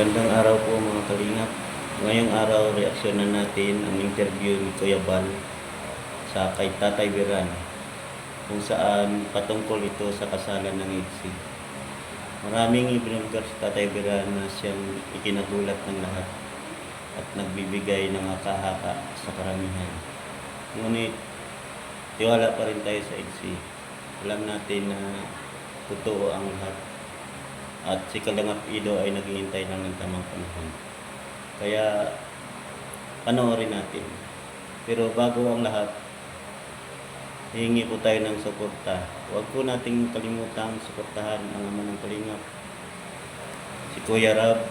Magandang araw po mga kalingap. Ngayong araw, reaksyonan natin ang interview ni Kuya Bal sa kay Tatay Biran kung saan patungkol ito sa kasalan ng ITSI. Maraming ibinulgar si Tatay Biran na siyang ikinagulat ng lahat at nagbibigay ng haka-haka sa karamihan. Ngunit, tiwala pa rin tayo sa ITSI. Alam natin na totoo ang lahat. At si Kalingap Ido ay naghihintay lang ng tamang panahon. Kaya, panoorin natin. Pero bago ang lahat, hihingi po tayo ng suporta. Huwag po nating kalimutang suportahan ang ama ng Kalingap, si Kuya Rab,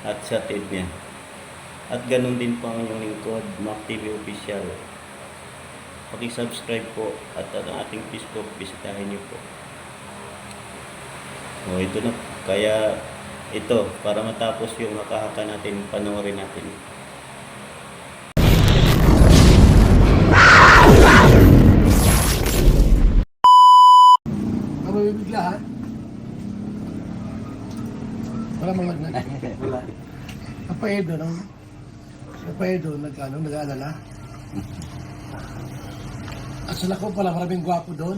at sa atid niya. At ganun din po ang inyong lingkod, Mac TV Official. Paki-subscribe po at ang ating Facebook, bisitahin niyo po. O ito na, kaya ito, para matapos yung haka-haka natin, panoorin natin. Ano yung bigla ha? Wala mga lagnat. Wala. Ang paedo, no? Ang paedo, nag-aalala. At sa lako pala, maraming gwapo doon.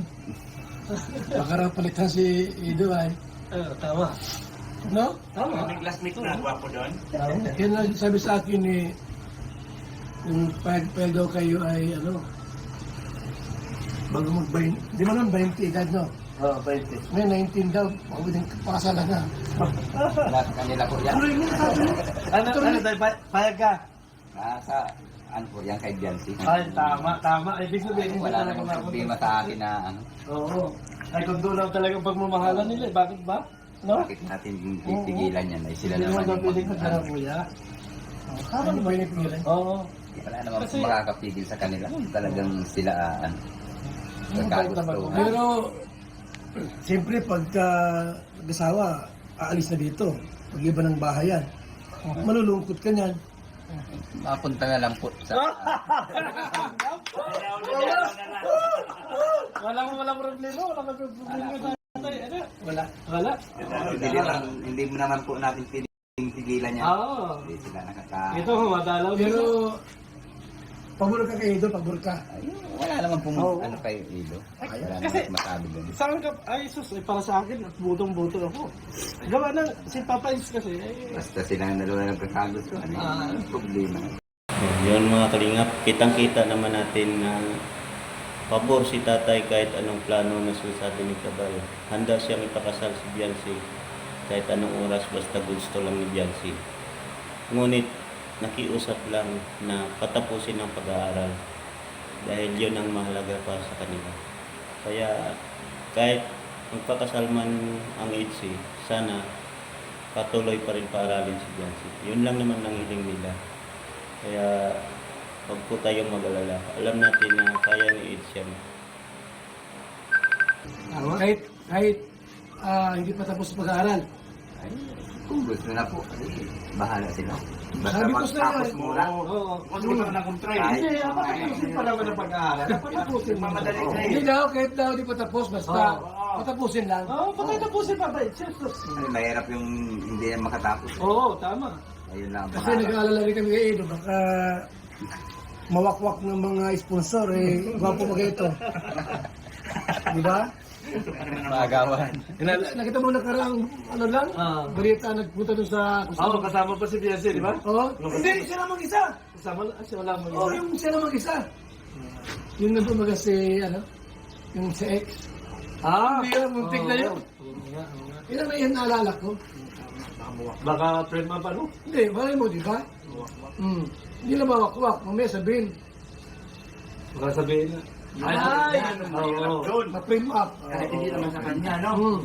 Baka raw palitan si Ido ay. Tama. No? Tama. May classmate na gwapo doon. Yan lang sabi sa akin ni yung pag daw kayo ay ano, bago mag-20, di ba naman 20 edad, no? Oo, 20. May 19 daw, pagdating pakasalan na. Nasa kanila po yan. Ano tayo, payag ka? Nasa, ano po yan, kay Biancy. Ay, tama. Ibig sabihin, hindi Wala talaga namang problema sa akin na, ano, Oo. Ay, kung doon lang talagang pagmamahalan nila, bakit ba? No? bakit natin pipigilan yan, ay sila Hindi naman naman daw pwedeng yung magkara, kuya. Tama na ba yung ipigilan? Oo. wala naman Kasi- makakapigil sa kanila. Talagang sila, ano, nagkagusto. Pero, siyempre, pagka nag-asawa, aalis na dito. Pag-iba ng bahayan. Malulungkot ka niyan. Mapunta na lang po sa, Walang problema sa tatay. Ano? Wala. hindi mo naman po natin pigilan yan. Oo. Hindi sila Ito, madalaw Pero, dito. pabor ka kay Ido, pabor ka. Ayun, wala naman pong, Oo. ano kayo, Ido. Wala kasi- naman masabi doon. Sa akin, ay sus, ay para sa akin, at butong-buto ako. Gawa ng, si Papa Is kasi, Basta sila ang dalawa nagkakagusto. Ano yung problema? Yun mga kalingap, kitang-kita naman natin na pabor si tatay kahit anong plano na susabi ni Kabal. Handa siyang ipakasal si Biancy kahit anong oras basta gusto lang ni Biancy. Ngunit nakiusap lang na patapusin ang pag-aaral dahil yun ang mahalaga pa sa kanila. Kaya kahit magpakasal man ang ITSI, sana patuloy pa rin paaralin si Biancy. Yun lang naman ang hiling nila. Kaya huwag po tayong mag-alala. Alam natin na kaya ni ITSI yan. Kahit hindi pa tapos pag-aaral. Ay, kung gusto na po, ay, bahala sila. Basta Sabi ko sa'yo, magtapos muna. oo. Huwag mo na ng contray. Hindi, patapusin pa naman ang pag-aaral. Patapusin mo. Mamadali na Hindi eh. daw, kahit daw di pa tapos, basta patapusin lang. Oo, patapusin pa ba? Jesus. Ay, mahirap yung hindi na makatapos. Oo, tama. Ayun lang. Kasi nag-aalala rin kami kay Ido, baka mawakwak ng mga sponsor, gwapo mag ito. Di ba? Magawan. Nakita mo nakarang, ano lang, balita nagpunta doon sa... Oo, kasama pa si Biancy, di ba? Oo. Hindi, siya lang mag-isa. Kasama lang, siya wala mo. Oo, yung siya lang mag-isa. Yung nandun mga si, ano, yung si X. Hindi yun, muntik na yun. Oo nga. Ilan na yun naalala ko? Baka friend man pa, no? Hindi, malay mo, di ba? Hindi na mawakwak, mamaya sabihin, Baka sabihin na. Ay, Oo. doon. ma-frame up. Kahit hindi naman sa kanya, no?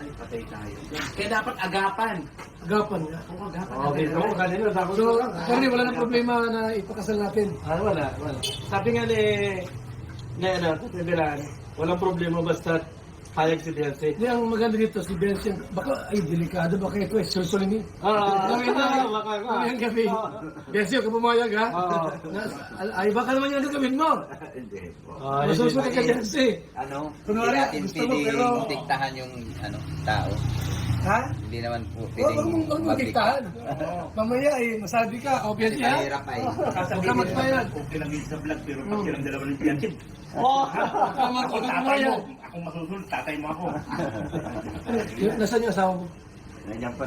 Ay, patay tayo. Kaya dapat agapan. Agapan nga. Oo, agapan. Okay, so kanina tapos. So, sorry, wala na problema na ipakasal natin. Wala. Sabi nga ano, Bilan, walang problema basta payag si Biancy. Hindi, ang maganda dito, si Benson, baka, ay, delikado, baka ito, susulin niyo. Gawin na, baka nga. Mamayang gabi. Benson, ka pumayag, ha? Ay, baka naman yan ang gawin mo. Hindi po. Masusunod ka, Benson. Ano, Kunwari, hindi natin gusto mo, pwedeng pero- diktahan yung ano, tao. Ha? Hindi naman po Huwag mong magdiktahan. Mamaya masabi ka, obviously ha? Mahirap ay. Huwag ka magbayad. Okay lang yun sa vlog, pero pag silang dalawa ng piyansin. Huwag ka Ako tatay mo. magbayad. Ako masusunod, tatay mo ako. Nasaan yung asawa mo? Nandiyan po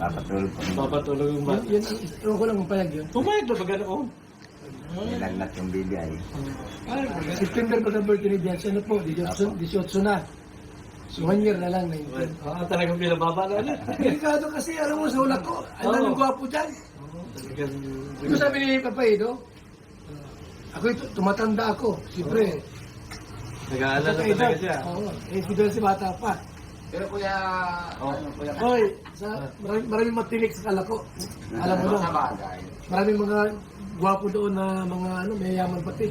papatulog po. Papatulog yung bata. Yun, ewan ko lang ang payag yun. Pumayag na ba ganoon? Nilagnat yung baby ay. September pa ng birthday ni Bianca, ano po, 18 na. So 1 year na lang na yun. Talagang pinababa na ulit. Delikado kasi, alam mo, sa ulak ko, ang daming gwapo dyan. Ito sabi ni Papa Edo, ako ito, tumatanda ako, siyempre. Nag-aalala Sa talaga edad, siya. oo, Fidel si bata pa. Pero kuya, kuya, Hoy, maraming matilik sa kalako. Alam mo sa na, bagay. maraming mga gwapo doon na mga mayayaman pati.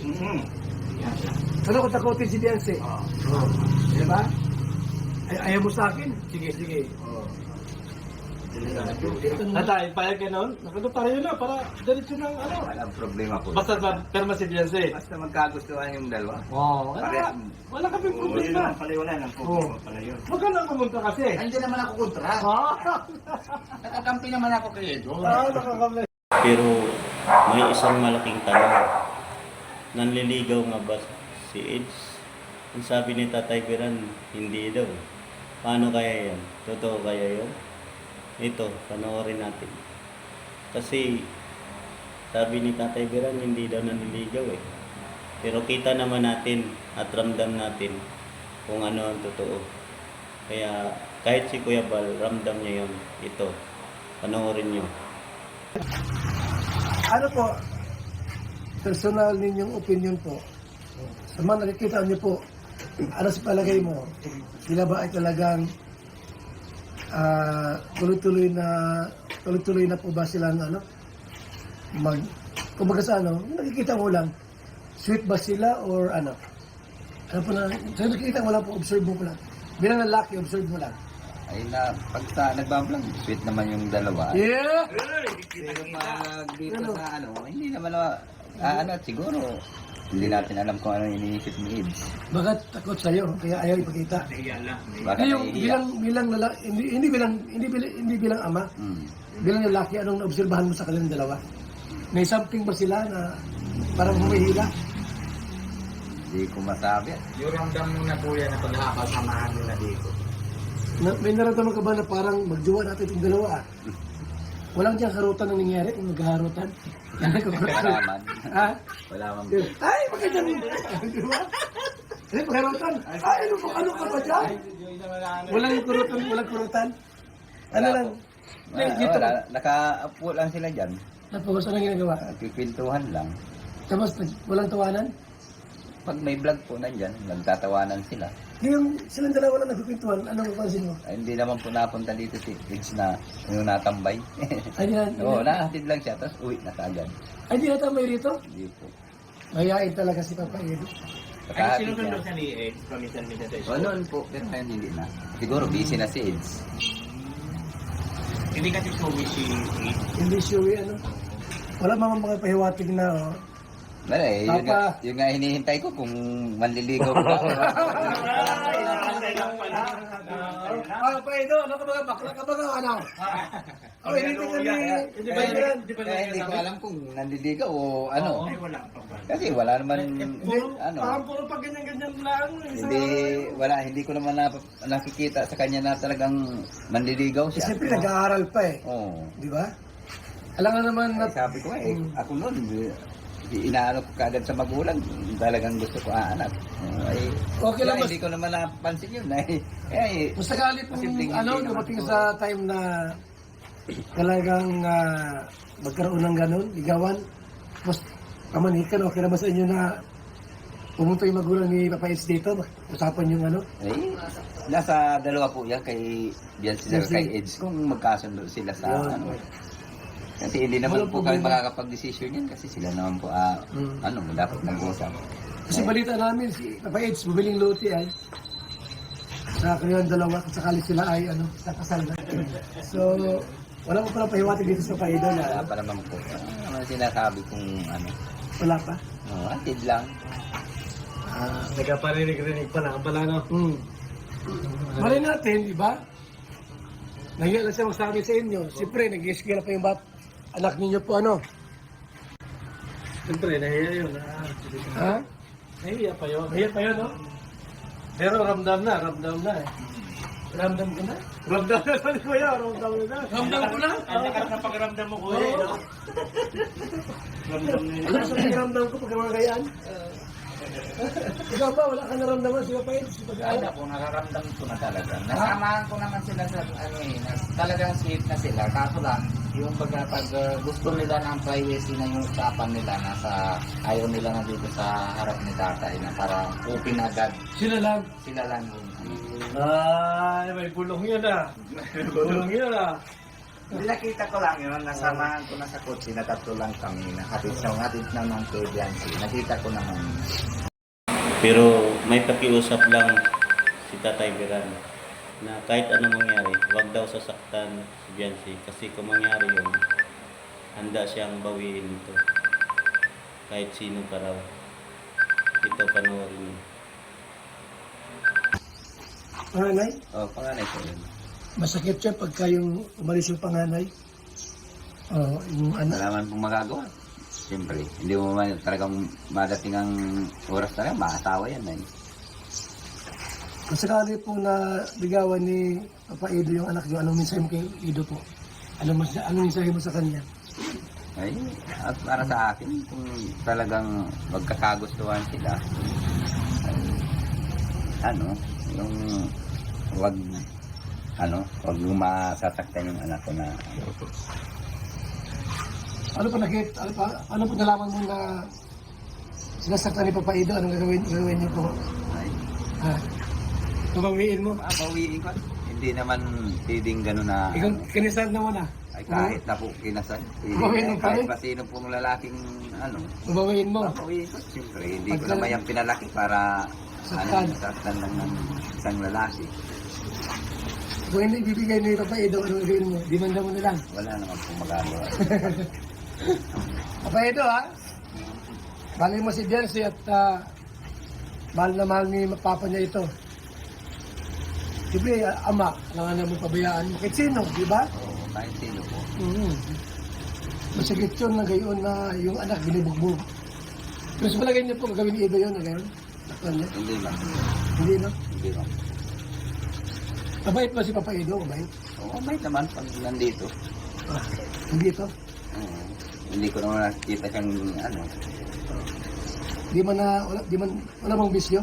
Ano kung takotin si Bianca? Diba? Ayaw mo sa akin? Sige, sige. Tatay, payag ka noon? Nakano tayo na para diretso ng ano. Walang problema po. Basta perma si Beyonce. Basta magkagustuhan yung dalawa. Oo. Wala kaming problema. Pala wala nang Oo. problema pala yun. Huwag ka lang pumunta kasi. Andiyan naman ako kontra. Nakakampi naman ako kay Edo. Nakakamay. Pero may isang malaking tanong. Nanliligaw nga ba si Eds? Ang sabi ni Tatay Biran, hindi daw. Paano kaya yan? Totoo kaya yun? Ito, panoorin natin. Kasi sabi ni Tatay Biran, hindi daw nanliligaw eh. Pero kita naman natin at ramdam natin kung ano ang totoo. Kaya kahit si Kuya Bal, ramdam niya yun. Ito, panoorin nyo. Ano po, personal ninyong opinion po, sa mga nakikita niyo po, ano sa palagay mo, sila ba ay talagang tuloy-tuloy na po ba silang kumbaga sa nakikita mo lang, sweet ba sila or ano? Ano po na, sa nakikita mo lang po, observe mo po lang. Bilang lalaki, observe mo lang. Ay pag nagbablog, sweet naman yung dalawa. Yeah! Pero pag dito sa hindi naman siguro, hindi natin alam kung ano iniisip ni Eds. Bakit takot sa'yo, kaya ayaw ipakita. Baka Hindi yung nahihiya. bilang lalaki, hindi bilang ama, bilang lalaki, anong naobserbahan mo sa kanilang dalawa? May something ba sila na parang humihila? Hindi ko masabi. Yung ramdam mo na kuya na pagkakasamahan nila dito. May naramdaman ka ba na parang magjowa natin itong dalawa ah? Walang diyang harutan na nangyari kung naghaharutan. Wala man. Ha? Wala man. Ay, maganda rin. Di ba? Ay, pagharutan. Ay, ano ka ba dyan? Walang kurutan. Ano lang? Dito. Wala. Nakaupo lang sila dyan. Napagos ang ginagawa. Pipintuhan lang. Tapos walang tawanan? Pag may vlog po nandyan, nagtatawanan sila. Yung silang dalawa lang nagpipintuan, anong mapansin mo? Ay, hindi naman po napunta dito si Eds na yung natambay. Ay, di na, Oo, nahatid lang siya, tapos uwi na kagad. ay, di na may rito? Hindi po. Mayayain talaga si Papa Edo. Pagkahatid niya. siya ni Ed? Paminsan-minsan sa O noon po, pero ngayon hindi na. Siguro busy na si Eds. Hindi kasi showy si Ed. Hindi sure, wala mga pahiwatig na, oh. Wala eh, Papa. yun nga hinihintay ko kung manliligaw ko ako. Papa Edo, ano ka ba? Bakla ka ba? Ano? Oh, hindi ka Kaya hindi ko alam kung nanliligaw o ano. Ay, wala pa ba? Kasi wala naman, ano, Parang puro pag ganyan-ganyan lang. hindi ko naman nakikita sa kanya na talagang manliligaw siya. Siyempre, nag-aaral pa eh. Oo. Di ba? Alam nga naman na... Ay, sabi ko ako noon, inaano ko kagad sa magulang, talagang gusto ko anak. Ay, Okay lang, hindi ko naman napansin yun. Kung sakali pong Posibleng hindi dumating naman sa time na talagang magkaroon ng ganun, ligawan, tapos pamanikan, okay naman sa inyo na pumunta yung magulang ni Papa Eds dito, usapan yung ano. Eh, nasa dalawa po yan kay Bianca Yes, kay Eds kung magkasundo sila sa Yun. ano. Kasi hindi naman Walang po kami problema. makakapag-desisyon yan kasi sila naman po dapat nag-usap. Kasi balita namin, si Papa Eds, bumiling lote ay sa kanilang dalawa, kung sakali sila ay kakasal na. So, wala mo palang pahiwatig dito sa Papa Edo Wala na pa naman po. Ano sinasabi kung ano. wala pa. Atid lang. Nagkaparinig-rinig pa lang pala, no? Mali natin, di ba? Nahiya lang siya magsabi sa inyo. Siyempre, nag-iskila pa yung anak ninyo po ano. Siyempre, nahiya yun. Ha? Nahiya pa yun. Nahiya pa yun, no? Pero ramdam na eh. Ramdam ko na. Ramdam na sa kuya, ramdam na. Ramdam ko na? Ang lakas na pagramdam mo kuya. no? Ramdam na yun. Ano sa pakiramdam ko pag mga gayaan? Ikaw ba, wala ka naramdaman si Papayed? Si Ay, pag-aaral? naku, nakaramdam ko na talaga. Nasamahan ko naman sila sa ano eh, talagang sweet na sila. Kaso lang, yung pag gusto nila ng privacy na yung usapan nila, ayaw nila na dito sa harap ni tatay na para open agad. Sila lang. Sila lang yung Ay, may bulong yun ah. May bulong yun ah. Hindi nakita ko lang yun, nasamahan ko na sa kotse, natatlo lang kami, hatid naman kay Biancy. Nakita ko naman. Pero may pakiusap lang si Tatay Biran na kahit anong mangyari, wag daw sasaktan si Biancy kasi kung mangyari yun, handa siyang bawiin ito. Kahit sino pa raw. Ito panoorin niyo. Panganay? Oh, panganay ko yun. Masakit siya pagka yung umalis yung panganay. Oo, yung anak. Wala man pong magagawa. Siyempre, hindi mo man talagang madating ang oras talaga, maasawa yan eh. Kung sakali po na ligawan ni Papa Edo yung anak niyo, anong mensahe mo kay Edo po? Anong mensahe mo sa kanya? Ay, at para sa akin, kung talagang magkakagustuhan sila, ay, yung wag mo masasaktan yung anak ko na Ano po nalaman mo na sinasaktan ni Papa Edo? Anong gagawin niyo po? ay, Ha? Pabawiin mo? mabawiin ko. Hindi naman pwedeng gano'n na Ikaw, kinisan naman ah. ay kahit na po kinasal. Babawiin mo pa Kahit rin? pa sino pong lalaking Pabawiin mo? babawiin ko. Siyempre, hindi ko Pagka- naman yung pinalaki para Saktan. saktan lang ng isang lalaki. Kung hindi bibigay ni Papa Edo, anong gagawin mo? Dimanda mo na lang. Wala naman pong magagawa. Papa Edo ha? Bali mo si Jersey at mahal na mahal ni papa niya ito. Siyempre, ama, alangan naman pabayaan mo. Kahit sino, di ba? Oo, kahit sino po. Masakit yun na gayon na yung anak binibugbog. Pero sa palagay niyo po, gagawin ni Edo yun na gayon? Takpan niya? Hindi lang. Hindi no? Hindi lang. Mabait ba si Papa Edo? Mabait? Oo, may naman pag nandito. Ah, hindi ito. Oo. Hindi ko naman nakikita siyang Wala bang bisyo?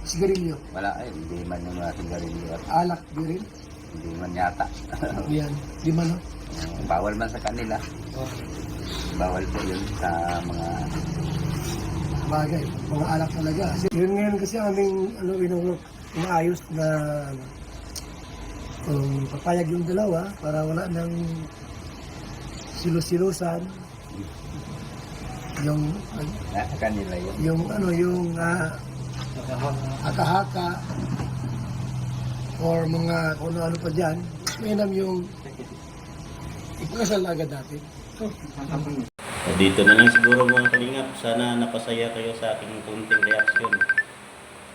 Sigarilyo? wala ay, hindi man yung mga sigarilyo at Alak, di rin? hindi man yata. Yan. Di man no? Bawal man sa kanila. Bawal po yun sa mga Bagay. Mga alak talaga. Yun ngayon kasi aming inaayos na papayag yung dalawa para wala nang silos-silosan. Yung kanila yun. yung haka-haka or mga kung ano pa dyan. Mainam yung ipakasal agad natin. O dito na lang siguro mga kalingap. Sana napasaya kayo sa aking kunting reaksyon.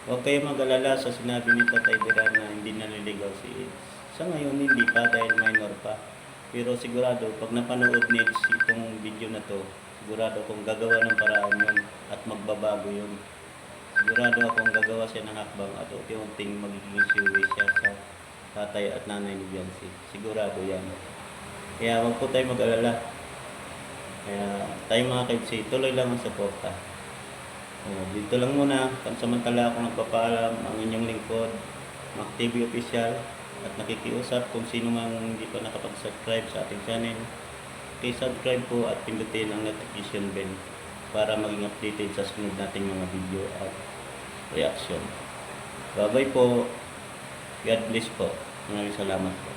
Huwag kayo mag-alala sa sinabi ni Tatay Biran na hindi naliligaw si Eds. Sa ngayon hindi pa dahil minor pa. Pero sigurado pag napanood ni Eds itong video na to, sigurado akong gagawa ng paraan yun at magbabago yun. Sigurado akong gagawa siya ng hakbang at unti-unting magiging siwi siya sa tatay at nanay ni Biancy. Sigurado yan. Kaya huwag po tayo mag-alala. Kaya tayo mga kaibsi, tuloy lang ang suporta. Dito lang muna, pansamantala akong nagpapaalam ang inyong lingkod, Mac TV Official, at nakikiusap kung sino mang hindi pa nakapag-subscribe sa ating channel. Subscribe po at pindutin ang notification bell para maging updated sa sunod nating mga video at reaction. Bye-bye po. God bless po. Maraming salamat po.